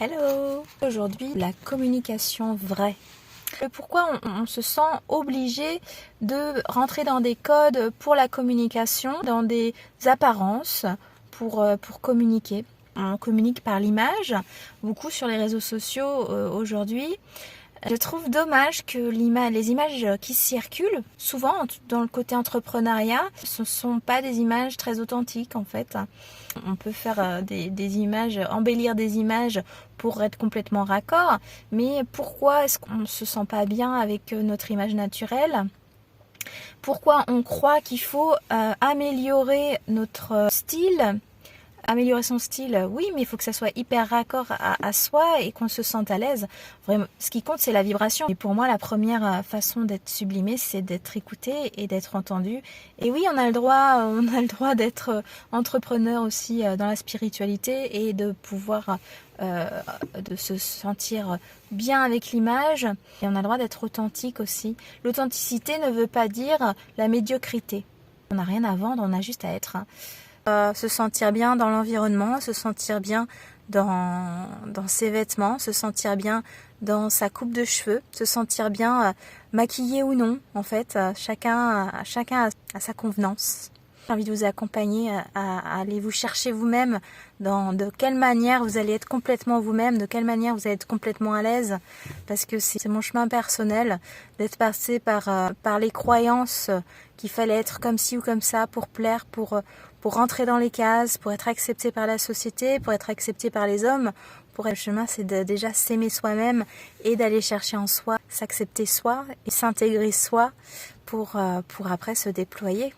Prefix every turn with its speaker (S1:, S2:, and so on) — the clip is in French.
S1: Hello! Aujourd'hui, la communication vraie. Pourquoi on se sent obligé de rentrer dans des codes pour la communication, dans des apparences pour communiquer. On communique par l'image, beaucoup sur les réseaux sociaux aujourd'hui. Je trouve dommage que les images qui circulent, souvent dans le côté entrepreneuriat, ce ne sont pas des images très authentiques en fait. On peut faire des images, embellir des images pour être complètement raccord, mais pourquoi est-ce qu'on ne se sent pas bien avec notre image naturelle ? Pourquoi on croit qu'il faut améliorer notre style ? Améliorer son style, oui, mais il faut que ça soit hyper raccord à soi et qu'on se sente à l'aise. Vraiment, ce qui compte, c'est la vibration. Et pour moi, la première façon d'être sublimé, c'est d'être écouté et d'être entendu. Et oui, on a le droit d'être entrepreneur aussi dans la spiritualité et de pouvoir de se sentir bien avec l'image. Et on a le droit d'être authentique aussi. L'authenticité ne veut pas dire la médiocrité. On n'a rien à vendre, on a juste à être. Se sentir bien dans l'environnement, se sentir bien dans ses vêtements, se sentir bien dans sa coupe de cheveux, se sentir bien maquillé ou non, en fait, chacun a sa convenance. J'ai envie de vous accompagner à aller vous chercher vous-même de quelle manière vous allez être complètement vous-même, de quelle manière vous allez être complètement à l'aise, parce que c'est mon chemin personnel d'être passé par les croyances qu'il fallait être comme ci ou comme ça pour plaire, pour rentrer dans les cases, pour être accepté par la société, pour être accepté par les hommes. Le chemin, c'est de déjà s'aimer soi-même et d'aller chercher en soi, s'accepter soi et s'intégrer soi pour après se déployer.